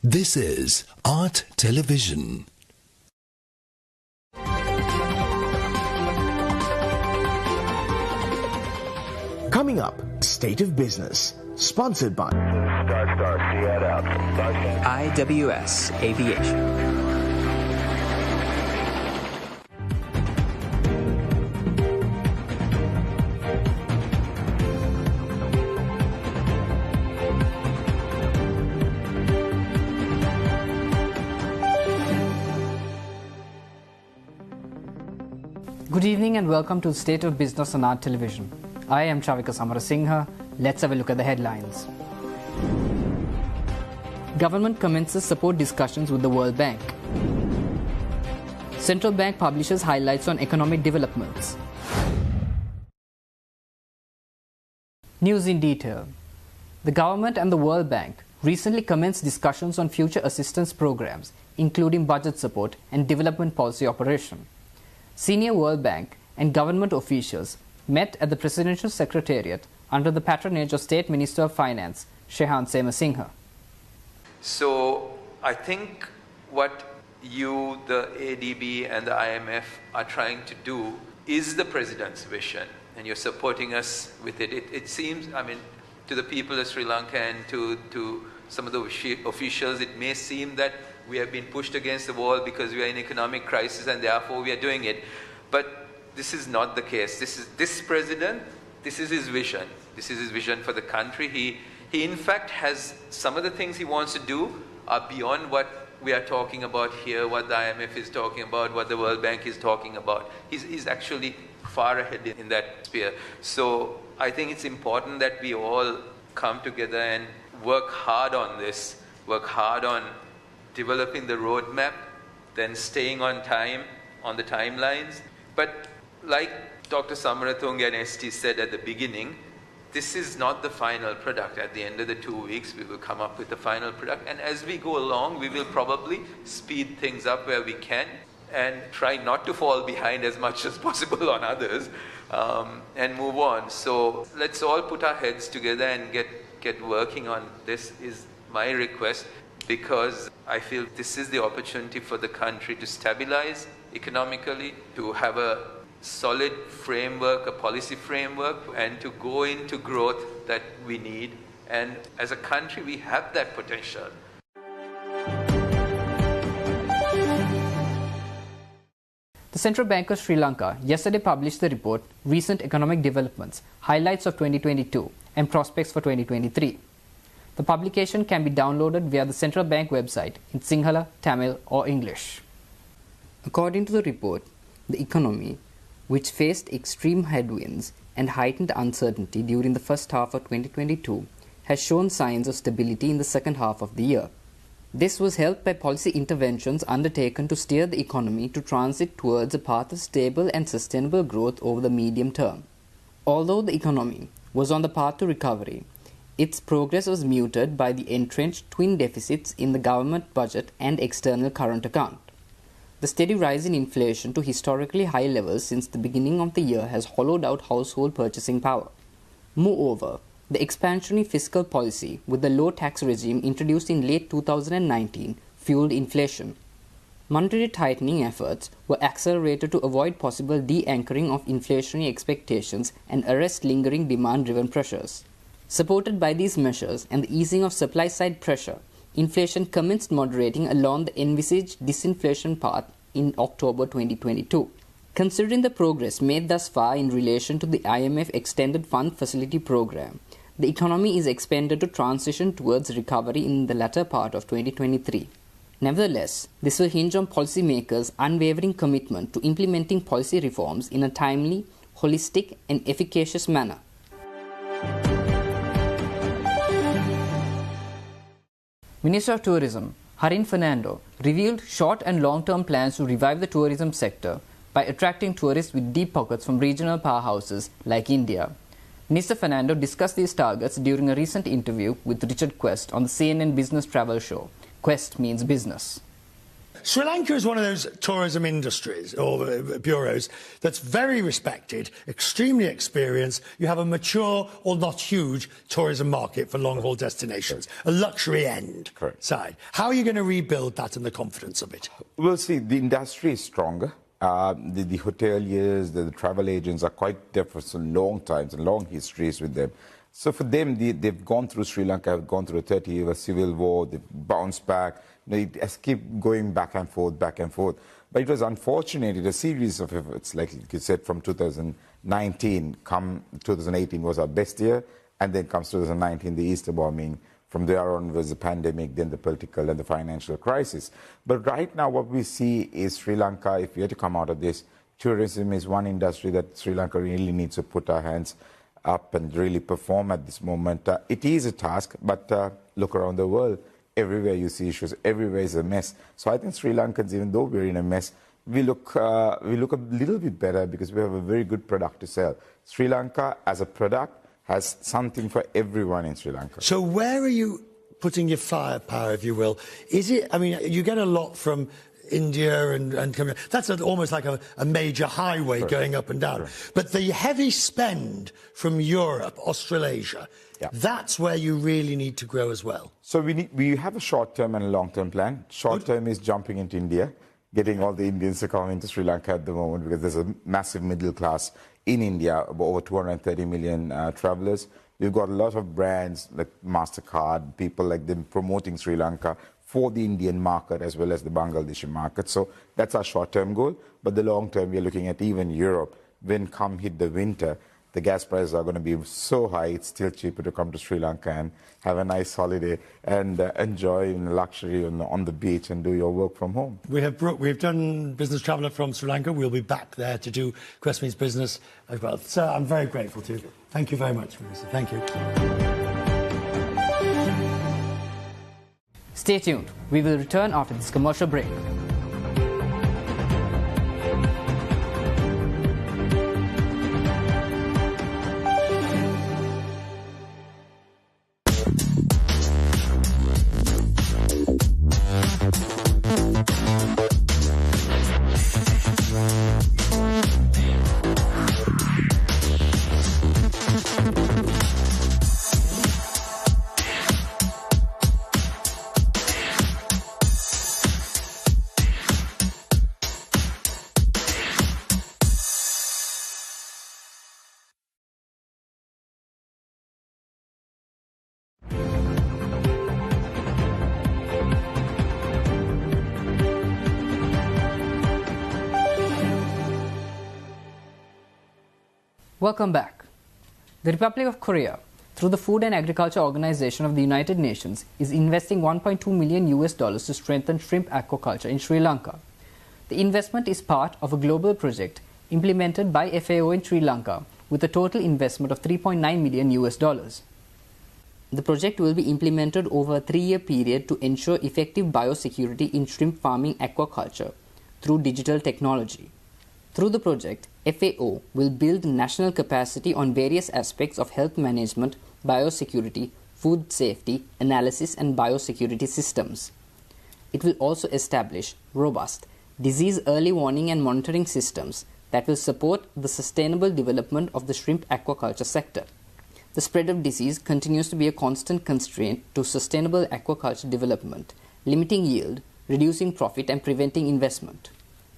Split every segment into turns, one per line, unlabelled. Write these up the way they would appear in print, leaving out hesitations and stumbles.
This is Art Television.
Coming up, State of Business, sponsored by
IWS Aviation.
Good evening and welcome to State of Business on Art Television. I am Chavika Samarasinghe. Let's have a look at the headlines. Government commences support discussions with the World Bank. Central Bank publishes highlights on economic developments. News in detail. The government and the World Bank recently commenced discussions on future assistance programs, including budget support and development policy operation. Senior World Bank and government officials met at the Presidential Secretariat under the patronage of State Minister of Finance, Shehan Semasinghe.
So I think what you, the ADB and the IMF are trying to do is the President's vision, and you're supporting us with it. It seems, to the people of Sri Lanka and to some of the officials, it may seem that we have been pushed against the wall because we are in economic crisis and therefore we are doing it. But this is not the case. This president, this is his vision. This is his vision for the country. He in fact has some of the things he wants to do are beyond what we are talking about here, what the IMF is talking about, what the World Bank is talking about. He's actually far ahead in that sphere. So I think it's important that we all come together and work hard on this, work hard on developing the roadmap, then staying on time, on the timelines. But like Dr. Samaratunga and ST said at the beginning, this is not the final product. At the end of the 2 weeks, we will come up with the final product. And as we go along, we will probably speed things up where we can and try not to fall behind as much as possible on others and move on. So let's all put our heads together and get working on this is my request, because I feel this is the opportunity for the country to stabilize economically, to have a solid framework, a policy framework, and to go into growth that we need. And as a country, we have that potential.
The Central Bank of Sri Lanka yesterday published the report Recent Economic Developments, Highlights of 2022 and Prospects for 2023. The publication can be downloaded via the Central Bank website in Sinhala, Tamil or English. According to the report, the economy, which faced extreme headwinds and heightened uncertainty during the first half of 2022, has shown signs of stability in the second half of the year. This was helped by policy interventions undertaken to steer the economy to transit towards a path of stable and sustainable growth over the medium term. Although the economy was on the path to recovery, its progress was muted by the entrenched twin deficits in the government budget and external current account. The steady rise in inflation to historically high levels since the beginning of the year has hollowed out household purchasing power. Moreover, the expansionary fiscal policy with the low tax regime introduced in late 2019 fueled inflation. Monetary tightening efforts were accelerated to avoid possible de-anchoring of inflationary expectations and arrest lingering demand-driven pressures. Supported by these measures and the easing of supply-side pressure, inflation commenced moderating along the envisaged disinflation path in October 2022. Considering the progress made thus far in relation to the IMF Extended Fund Facility Program, the economy is expected to transition towards recovery in the latter part of 2023. Nevertheless, this will hinge on policymakers' unwavering commitment to implementing policy reforms in a timely, holistic and efficacious manner. Minister of Tourism, Harin Fernando, revealed short and long-term plans to revive the tourism sector by attracting tourists with deep pockets from regional powerhouses like India. Minister Fernando discussed these targets during a recent interview with Richard Quest on the CNN Business Travel Show. Quest means business.
Sri Lanka is one of those tourism industries or bureaus that's very respected, extremely experienced. You have a mature or not huge tourism market for long-haul destinations, a luxury end side. How are you going to rebuild that and the confidence of it?
Well, see, the industry is stronger. The hoteliers, the travel agents are quite there for some long times and long histories with them. So for them, they've gone through Sri Lanka, have gone through a 30-year civil war, they've bounced back. It has kept going back and forth, back and forth. But it was unfortunate, a series of efforts, like you said, from 2019, come 2018 was our best year, and then comes 2019, the Easter bombing. From there on was the pandemic, then the political and the financial crisis. But right now what we see is Sri Lanka, if we are to come out of this, tourism is one industry that Sri Lanka really needs to put our hands up and really perform at this moment. It is a task, but look around the world, everywhere you see issues, everywhere is a mess. So I think Sri Lankans, even though we're in a mess, we look a little bit better because we have a very good product to sell. Sri Lanka as a product has something for everyone in Sri Lanka.
So where are you putting your firepower, if you will? Is it, I mean, you get a lot from India and coming, that's almost like a major highway going up and down. But the heavy spend from Europe, Australasia, that's where you really need to grow as well.
So we have a short-term and a long-term plan. Short-term is jumping into India, getting all the Indians to come into Sri Lanka at the moment because there's a massive middle class in India, over 230 million travelers. We've got a lot of brands like MasterCard, people like them promoting Sri Lanka for the Indian market as well as the Bangladeshi market. So that's our short-term goal. But the long-term, we're looking at even Europe. When come hit the winter, the gas prices are going to be so high, it's still cheaper to come to Sri Lanka and have a nice holiday and enjoy in luxury on the beach and do your work from home.
We've done Business Traveller from Sri Lanka. We'll be back there to do Questmeets Business as well. Sir, I'm very grateful to you. Thank you very much, Minister. Thank you.
Stay tuned. We will return after this commercial break. Welcome back. The Republic of Korea, through the Food and Agriculture Organization of the United Nations, is investing $1.2 million to strengthen shrimp aquaculture in Sri Lanka. The investment is part of a global project implemented by FAO in Sri Lanka with a total investment of $3.9 million. The project will be implemented over a 3-year period to ensure effective biosecurity in shrimp farming aquaculture through digital technology. Through the project, FAO will build national capacity on various aspects of health management, biosecurity, food safety, analysis and biosecurity systems. It will also establish robust disease early warning and monitoring systems that will support the sustainable development of the shrimp aquaculture sector. The spread of disease continues to be a constant constraint to sustainable aquaculture development, limiting yield, reducing profit and preventing investment.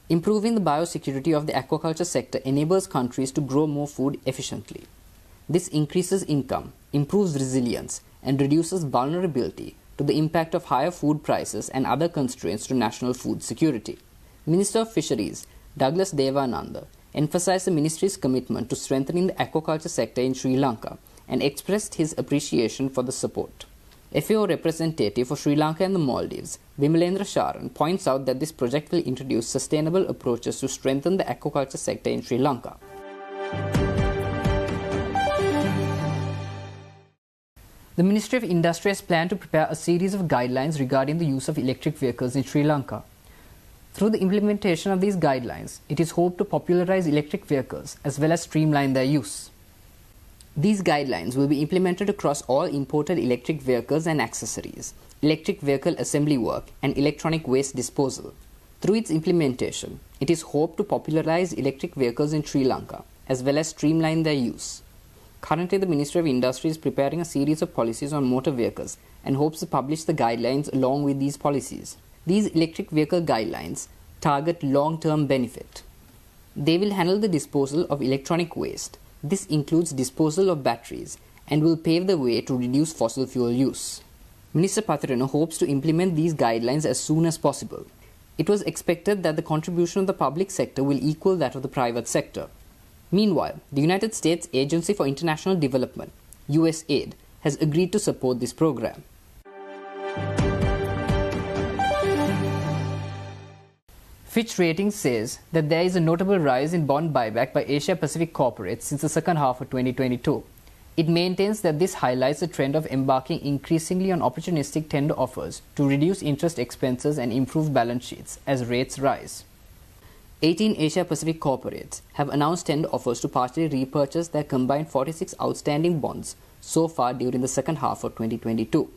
Improving the biosecurity of the aquaculture sector enables countries to grow more food efficiently. This increases income, improves resilience, and reduces vulnerability to the impact of higher food prices and other constraints to national food security. Minister of Fisheries, Douglas Devananda, emphasized the ministry's commitment to strengthening the aquaculture sector in Sri Lanka and expressed his appreciation for the support. FAO representative for Sri Lanka and the Maldives, Vimalendra Sharan, points out that this project will introduce sustainable approaches to strengthen the aquaculture sector in Sri Lanka. The Ministry of Industry has planned to prepare a series of guidelines regarding the use of electric vehicles in Sri Lanka. Through the implementation of these guidelines, it is hoped to popularize electric vehicles as well as streamline their use. These guidelines will be implemented across all imported electric vehicles and accessories, electric vehicle assembly work, and electronic waste disposal. Through its implementation, it is hoped to popularize electric vehicles in Sri Lanka, as well as streamline their use. Currently, the Ministry of Industry is preparing a series of policies on motor vehicles and hopes to publish the guidelines along with these policies. These electric vehicle guidelines target long-term benefit. They will handle the disposal of electronic waste. This includes disposal of batteries and will pave the way to reduce fossil fuel use. Minister Pathirana hopes to implement these guidelines as soon as possible. It was expected that the contribution of the public sector will equal that of the private sector. Meanwhile, the United States Agency for International Development, USAID, has agreed to support this program. Fitch Ratings says that there is a notable rise in bond buyback by Asia Pacific corporates since the second half of 2022. It maintains that this highlights the trend of embarking increasingly on opportunistic tender offers to reduce interest expenses and improve balance sheets as rates rise. 18 Asia Pacific corporates have announced tender offers to partially repurchase their combined 46 outstanding bonds so far during the second half of 2022.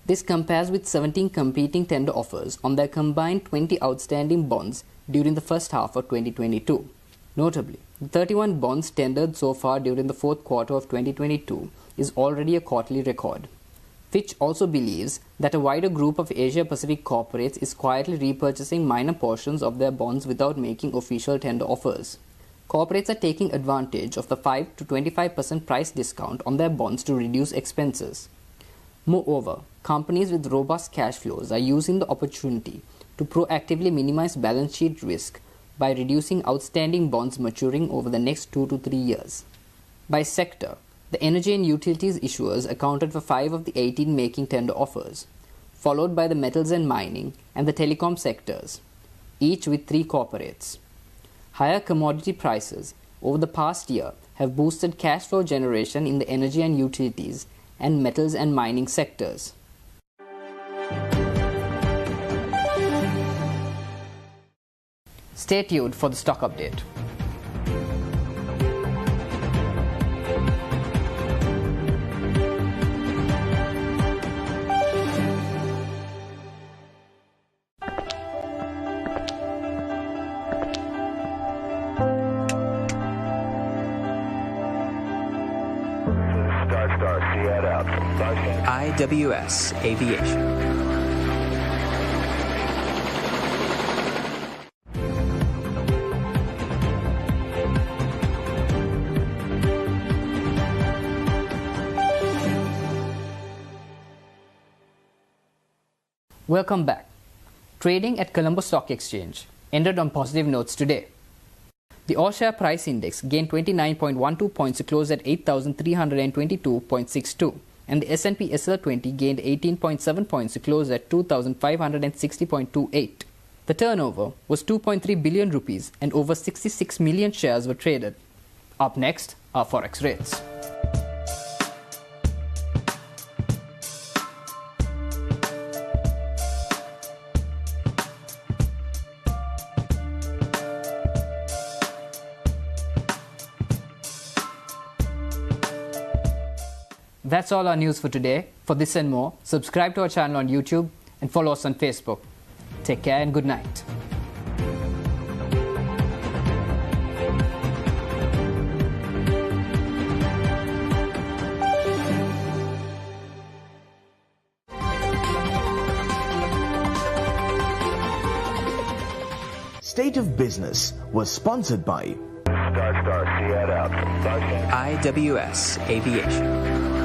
This compares with 17 competing tender offers on their combined 20 outstanding bonds during the first half of 2022. Notably, the 31 bonds tendered so far during the fourth quarter of 2022 is already a quarterly record. Fitch also believes that a wider group of Asia-Pacific corporates is quietly repurchasing minor portions of their bonds without making official tender offers. Corporates are taking advantage of the 5 to 25% price discount on their bonds to reduce expenses. Moreover, companies with robust cash flows are using the opportunity to proactively minimize balance sheet risk by reducing outstanding bonds maturing over the next 2 to 3 years. By sector, the energy and utilities issuers accounted for 5 of the 18 making tender offers, followed by the metals and mining and the telecom sectors, each with 3 corporates. Higher commodity prices over the past year have boosted cash flow generation in the energy and utilities and metals and mining sectors. Stay tuned for the stock update.
IWS Aviation.
Welcome back. Trading at Colombo Stock Exchange ended on positive notes today. The all-share price index gained 29.12 points to close at 8,322.62, and the S&P SL20 gained 18.7 points to close at 2,560.28. The turnover was 2.3 billion rupees and over 66 million shares were traded. Up next are forex rates. That's all our news for today. For this and more, subscribe to our channel on YouTube and follow us on Facebook. Take care and good night.
State of Business was sponsored by
IWS Aviation.